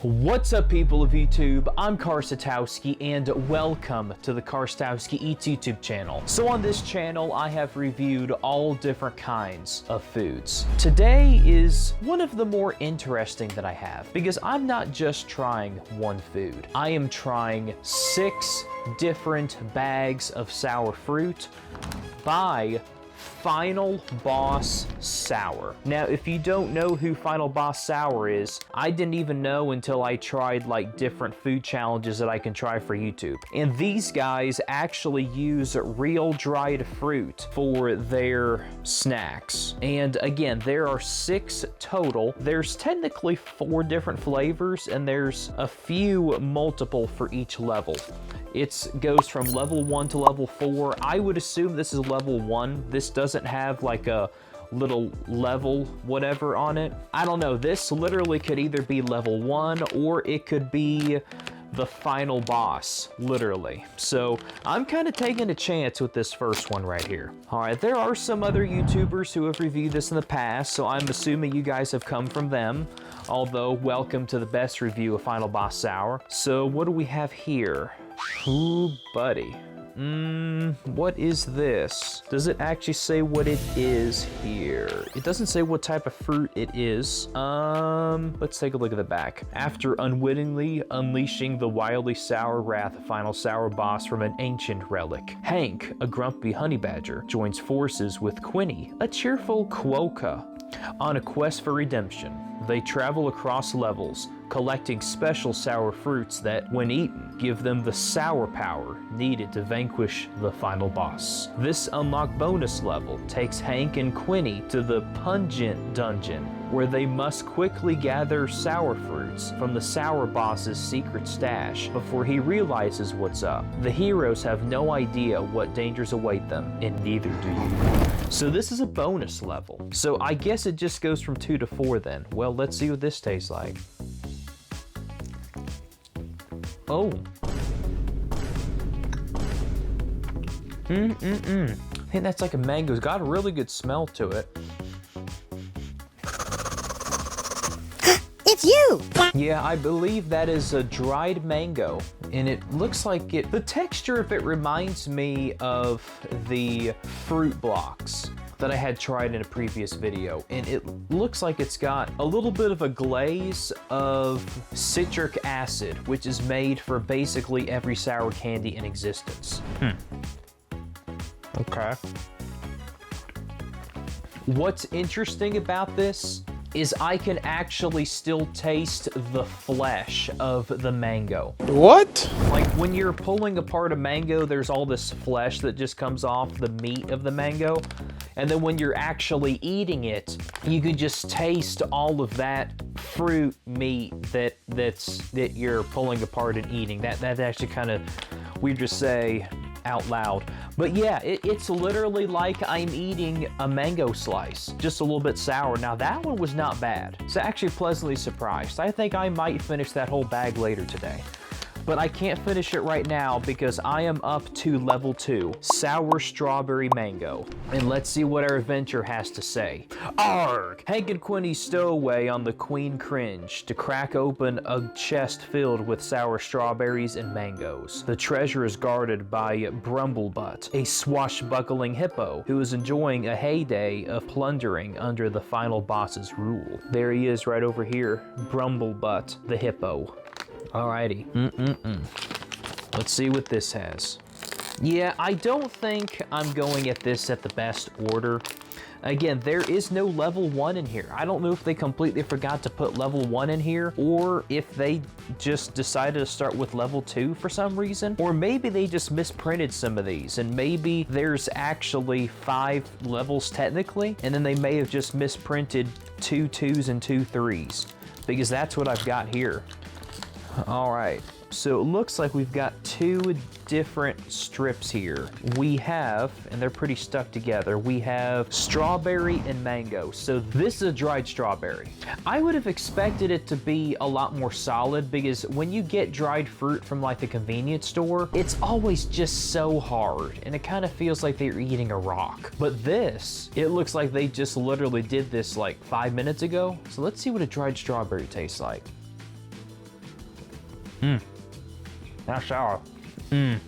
What's up, people of YouTube? I'm Karsatowski and welcome to the Karsatowski Eats YouTube channel. So on this channel, I have reviewed all different kinds of foods. Today is one of the more interesting that I have because I'm not just trying one food. I am trying 6 different bags of sour fruit by Final Boss Sour. Now, if you don't know who Final Boss Sour is, I didn't even know until I tried like different food challenges that I can try for YouTube. And these guys actually use real dried fruit for their snacks. And again, there are 6 total. There's technically 4 different flavors and there's a few multiple for each level. It goes from level 1 to level 4. I would assume this is level 1. This doesn't have like a little level whatever on it. I don't know. This literally could either be level 1 or it could be the final boss, literally. So I'm kind of taking a chance with this first one right here. All right, there are some other YouTubers who have reviewed this in the past, so I'm assuming you guys have come from them. Although, welcome to the best review of Final Boss Sour. So what do we have here? Ooh, buddy. What is this? Does it actually say what it is here? It doesn't say what type of fruit it is. Let's take a look at the back. After unwittingly unleashing the wildly sour wrath of final sour boss from an ancient relic, Hank, a grumpy honey badger, joins forces with Quinny, a cheerful quokka, on a quest for redemption. They travel across levels, collecting special sour fruits that, when eaten, give them the sour power needed to vanquish the final boss. This unlocked bonus level takes Hank and Quinny to the Pungent Dungeon, where they must quickly gather sour fruits from the sour boss's secret stash before he realizes what's up. The heroes have no idea what dangers await them, and neither do you. So this is a bonus level. So I guess it just goes from 2 to 4 then. Well, let's see what this tastes like. Oh. I think that's like a mango. It's got a really good smell to it. It's you! Yeah, I believe that is a dried mango. And it looks like it, the texture of it reminds me of the fruit blocks that I had tried in a previous video. And it looks like it's got a little bit of a glaze of citric acid, which is made for basically every sour candy in existence. Okay. What's interesting about this is I can actually still taste the flesh of the mango. What? Like when you're pulling apart a mango, there's all this flesh that just comes off the meat of the mango. And then when you're actually eating it, you can just taste all of that fruit meat that you're pulling apart and eating. That's actually kind of weird to say out loud. But yeah, it's literally like I'm eating a mango slice, just a little bit sour. Now that one was not bad. So actually pleasantly surprised. I think I might finish that whole bag later today. But I can't finish it right now because I am up to level 2, Sour Strawberry Mango. And let's see what our adventure has to say. Arg! Hank and Quinny stow away on the Queen Cringe to crack open a chest filled with sour strawberries and mangoes. The treasure is guarded by Brumblebutt, a swashbuckling hippo who is enjoying a heyday of plundering under the final boss's rule. There he is right over here, Brumblebutt the hippo. Alrighty. Let's see what this has. Yeah, I don't think I'm going at this at the best order. Again, there is no level 1 in here. I don't know if they completely forgot to put level 1 in here, or if they just decided to start with level 2 for some reason, or maybe they just misprinted some of these, and maybe there's actually 5 levels technically, and then they may have just misprinted 2 2s and 2 3s, because that's what I've got here. All right, so it looks like we've got 2 different strips here. We have, and they're pretty stuck together, we have strawberry and mango. So this is a dried strawberry. I would have expected it to be a lot more solid because when you get dried fruit from like the convenience store, it's always just so hard and it kind of feels like they're eating a rock. But this, it looks like they just literally did this like 5 minutes ago. So let's see what a dried strawberry tastes like. Not sour.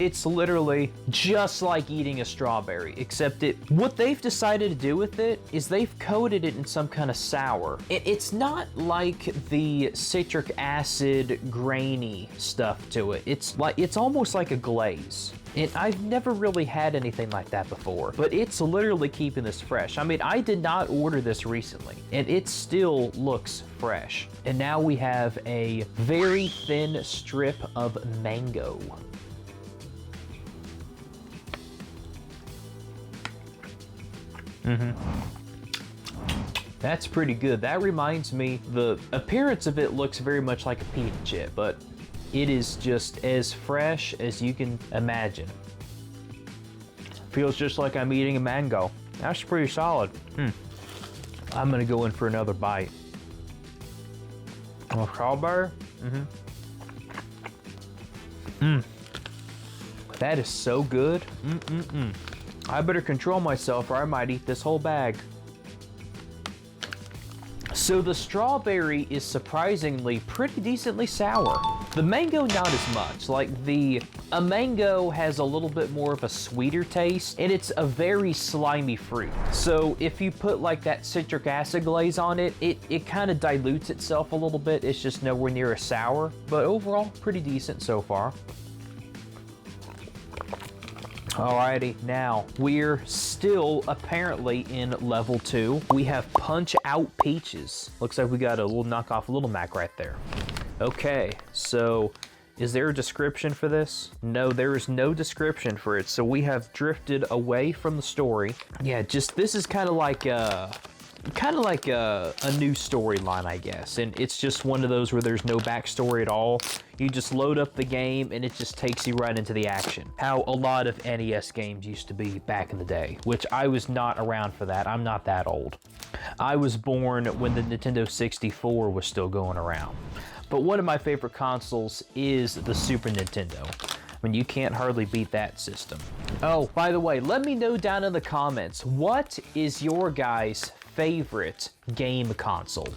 It's literally just like eating a strawberry, except what they've decided to do with it is they've coated it in some kind of sour. It's not like the citric acid grainy stuff to it. It's almost like a glaze. And I've never really had anything like that before, but it's literally keeping this fresh. I mean, I did not order this recently, and it still looks fresh. And now we have a very thin strip of mango. That's pretty good. That reminds me, the appearance of it looks very much like a pita chip, but it is just as fresh as you can imagine. Feels just like I'm eating a mango. That's pretty solid. I'm gonna go in for another bite. Oh, strawberry? That is so good. I better control myself or I might eat this whole bag. So the strawberry is surprisingly pretty decently sour. The mango, not as much. Like a mango has a little bit more of a sweeter taste, and it's a very slimy fruit. So if you put like that citric acid glaze on it, it kind of dilutes itself a little bit. It's just nowhere near as sour, but overall pretty decent so far. Alrighty, now we're still apparently in level 2. We have Punch Out Peaches. Looks like we got a little knockoff Little Mac right there. Okay, so is there a description for this? No, there is no description for it. So we have drifted away from the story. Yeah, this is kind of like a new storyline, I guess. And it's just one of those where there's no backstory at all. You just load up the game and it just takes you right into the action. How a lot of NES games used to be back in the day, which I was not around for that. I'm not that old. I was born when the Nintendo 64 was still going around. But one of my favorite consoles is the Super Nintendo. I mean, you can't hardly beat that system. Oh, by the way, let me know down in the comments, what is your guys' favorite game console?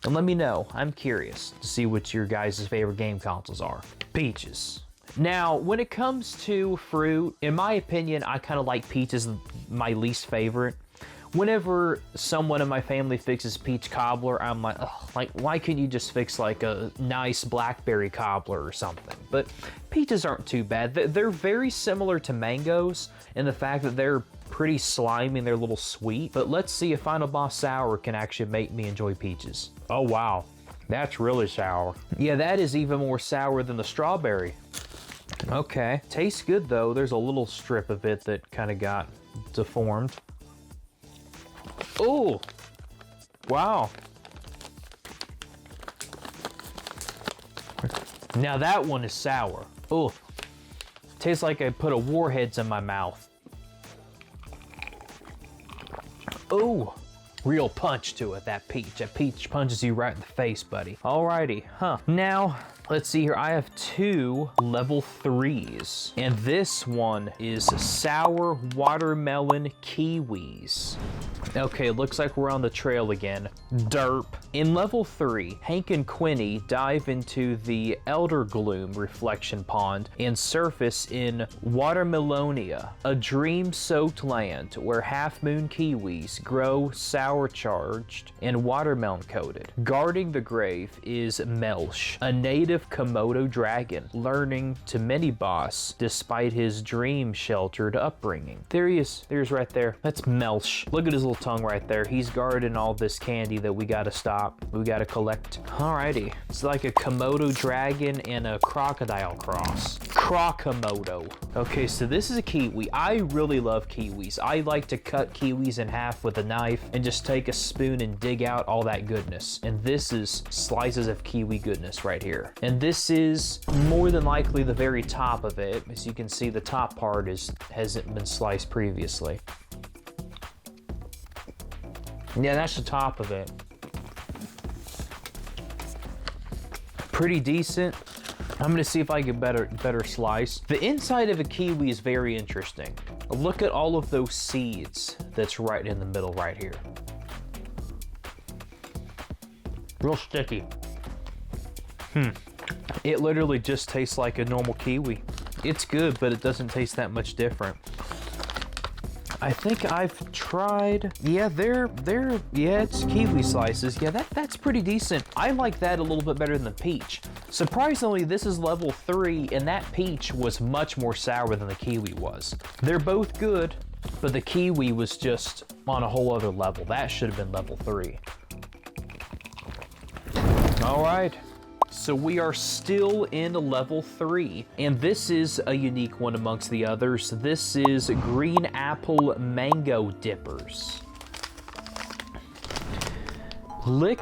And let me know. I'm curious to see what your guys' favorite game consoles are. Peaches. Now, when it comes to fruit, in my opinion, I kind of like peaches my least favorite. Whenever someone in my family fixes peach cobbler, I'm like, ugh, like, why couldn't you just fix like a nice blackberry cobbler or something? But peaches aren't too bad. They're very similar to mangoes in the fact that they're pretty slimy and they're a little sweet. But let's see if Final Boss Sour can actually make me enjoy peaches. Oh, wow. That's really sour. Yeah, that is even more sour than the strawberry. Okay. Tastes good, though. There's a little strip of it that kind of got deformed. Oh, wow. Now that one is sour. Oh, tastes like I put a Warheads in my mouth. Oh, real punch to it, that peach. That peach punches you right in the face, buddy. Alrighty, Now, let's see here. I have 2 level 3s. And this one is sour watermelon kiwis. Okay, looks like we're on the trail again. Derp. In level 3, Hank and Quinny dive into the Elder Gloom reflection pond and surface in Watermelonia, a dream-soaked land where half-moon kiwis grow sour-charged and watermelon-coated. Guarding the grave is Melsh, a native Komodo dragon, learning to mini-boss despite his dream-sheltered upbringing. There he is. There's right there. That's Melsh. Look at his little tongue right there. He's guarding all this candy that we gotta stop. We gotta collect. Alrighty. It's like a Komodo dragon and a crocodile cross. Crocomodo. Okay, so this is a kiwi. I really love kiwis. I like to cut kiwis in half with a knife and just take a spoon and dig out all that goodness. And this is slices of kiwi goodness right here. And this is more than likely the very top of it. As you can see, the top part hasn't been sliced previously. Yeah, that's the top of it. Pretty decent. I'm gonna see if I get better slice. The inside of a kiwi is very interesting. Look at all of those seeds that's right in the middle right here. Real sticky. It literally just tastes like a normal kiwi. It's good, but it doesn't taste that much different. I think I've tried, yeah, it's kiwi slices. Yeah, that's pretty decent. I like that a little bit better than the peach. Surprisingly, this is level 3, and that peach was much more sour than the kiwi was. They're both good, but the kiwi was just on a whole other level. That should have been level 3. All right. So we are still in level 3, and this is a unique one amongst the others. This is green apple mango dippers. Lick,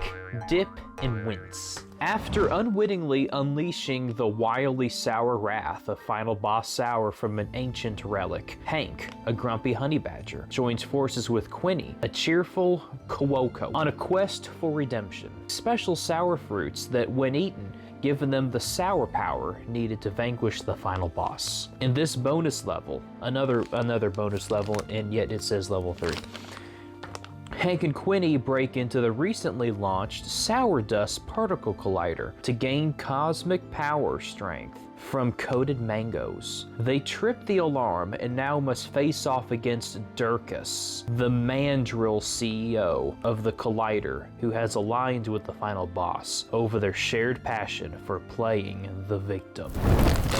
dip, and wince. After unwittingly unleashing the wildly sour wrath of final boss sour from an ancient relic, Hank, a grumpy honey badger, joins forces with Quinny, a cheerful Kowoko, on a quest for redemption. Special sour fruits that, when eaten, given them the sour power needed to vanquish the final boss. In this bonus level, another bonus level, and yet it says level 3. Hank and Quinny break into the recently launched Sour Dust Particle Collider to gain cosmic power strength from coated mangoes. They trip the alarm and now must face off against Durkus, the mandrill CEO of the Collider, who has aligned with the final boss over their shared passion for playing the victim.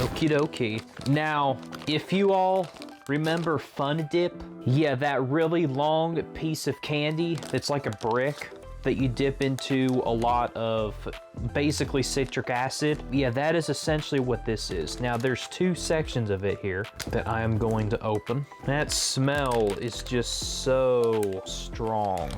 Okie dokie. Now, if you all remember Fun Dip? Yeah, that really long piece of candy that's like a brick that you dip into a lot of basically citric acid. Yeah, that is essentially what this is. Now, there's 2 sections of it here that I am going to open. That smell is just so strong.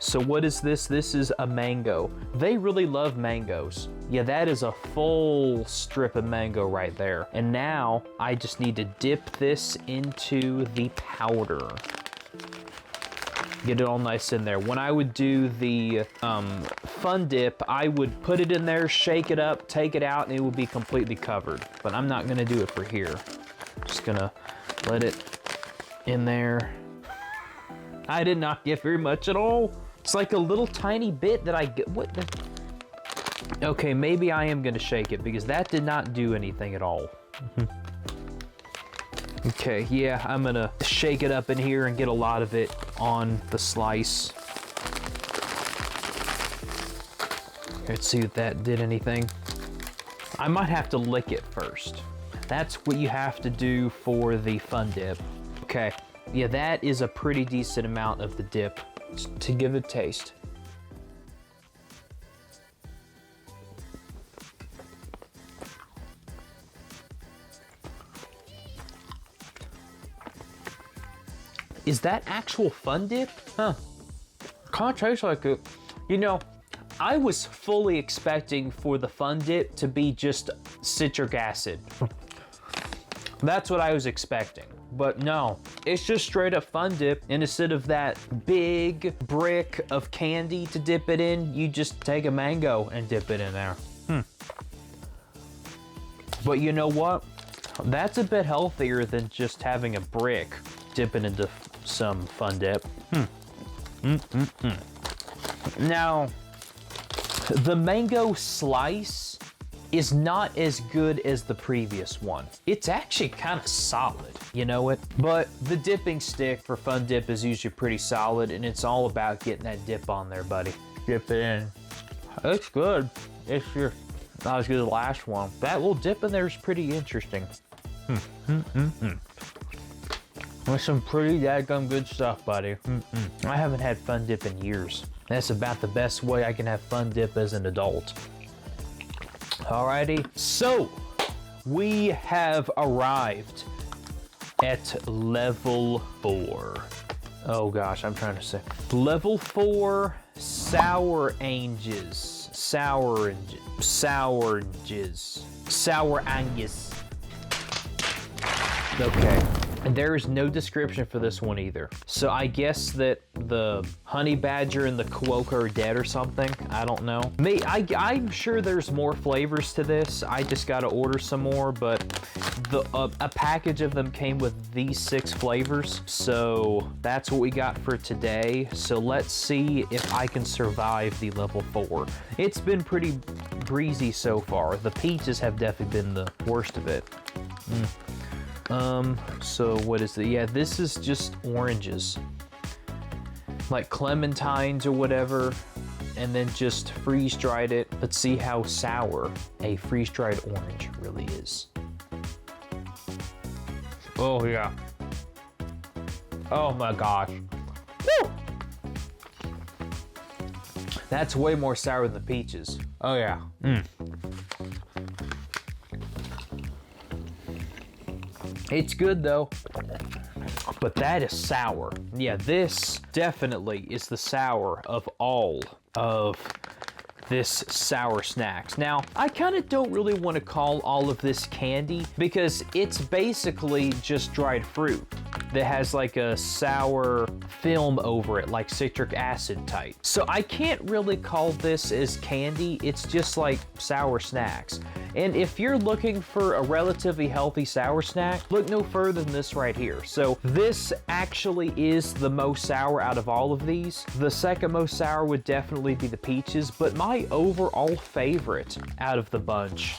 So what is this? This is a mango. They really love mangoes. Yeah, that is a full strip of mango right there. And now I just need to dip this into the powder. Get it all nice in there. When I would do the Fun Dip, I would put it in there, shake it up, take it out, and it would be completely covered. But I'm not gonna do it for here. Just gonna let it in there. I did not get very much at all. It's like a little tiny bit that I get. What the? Okay, maybe I am gonna shake it because that did not do anything at all. Okay, yeah, I'm gonna shake it up in here and get a lot of it on the slice. Let's see if that did anything. I might have to lick it first. That's what you have to do for the Fun Dip. Okay, yeah, that is a pretty decent amount of the dip to give it a taste. Is that actual Fun Dip? Huh. Kind of tastes like it. You know, I was fully expecting for the Fun Dip to be just citric acid. That's what I was expecting. But no, it's just straight up Fun Dip. And instead of that big brick of candy to dip it in, you just take a mango and dip it in there. But you know what? That's a bit healthier than just having a brick dipping into some Fun Dip. Now, the mango slice is not as good as the previous one. It's actually kind of solid, you know it? But the dipping stick for Fun Dip is usually pretty solid, and it's all about getting that dip on there, buddy. Dip it in. It's good. It's just not as good as the last one. That little dip in there is pretty interesting. With some pretty dadgum good stuff, buddy. I haven't had Fun Dip in years. That's about the best way I can have Fun Dip as an adult. Alrighty, so we have arrived at level 4. Oh gosh, I'm trying to say. Level 4, Sour Anges. Sour Angus. Okay. And there is no description for this one either. So I guess that the honey badger and the quokka are dead or something. I don't know. I'm sure there's more flavors to this. I just got to order some more, but a package of them came with these 6 flavors. So that's what we got for today. So let's see if I can survive the level 4. It's been pretty breezy so far. The peaches have definitely been the worst of it. So what is it? Yeah, this is just oranges. Like clementines or whatever. And then just freeze-dried it. Let's see how sour a freeze-dried orange really is. Oh, yeah. Oh my gosh. Woo! That's way more sour than the peaches. Oh yeah. It's good though, but that is sour. Yeah, this definitely is the sour of all of this sour snacks. Now, I kind of don't really want to call all of this candy because it's basically just dried fruit that has like a sour film over it, like citric acid type. So I can't really call this as candy. It's just like sour snacks. And if you're looking for a relatively healthy sour snack, look no further than this right here. So this actually is the most sour out of all of these. The second most sour would definitely be the peaches, but my overall favorite out of the bunch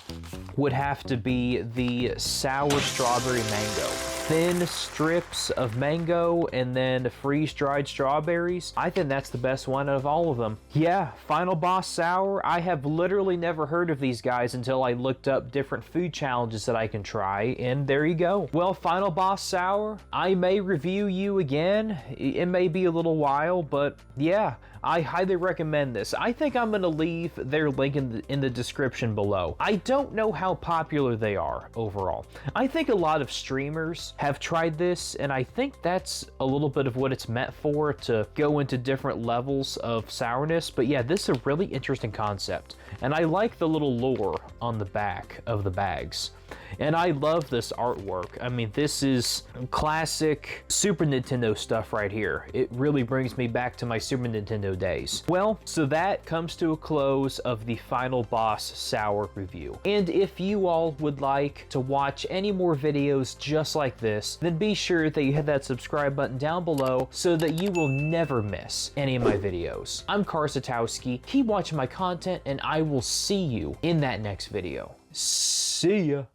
would have to be the sour strawberry mango. Thin strips of mango and then freeze-dried strawberries. I think that's the best one out of all of them. Yeah, Final Boss Sour. I have literally never heard of these guys until I looked up different food challenges that I can try, and there you go. Well, Final Boss Sour, I may review you again. It may be a little while, but yeah, I highly recommend this. I think I'm gonna leave their link in the description below. I don't know how popular they are overall. I think a lot of streamers have tried this, and I think that's a little bit of what it's meant for, to go into different levels of sourness. But yeah, this is a really interesting concept, and I like the little lure on the back of the bags. And I love this artwork. I mean, this is classic Super Nintendo stuff right here. It really brings me back to my Super Nintendo days. Well, so that comes to a close of the Final Boss Sour review. And if you all would like to watch any more videos just like this, then be sure that you hit that subscribe button down below so that you will never miss any of my videos. I'm Karsatowski. Keep watching my content, and I will see you in that next video. See ya.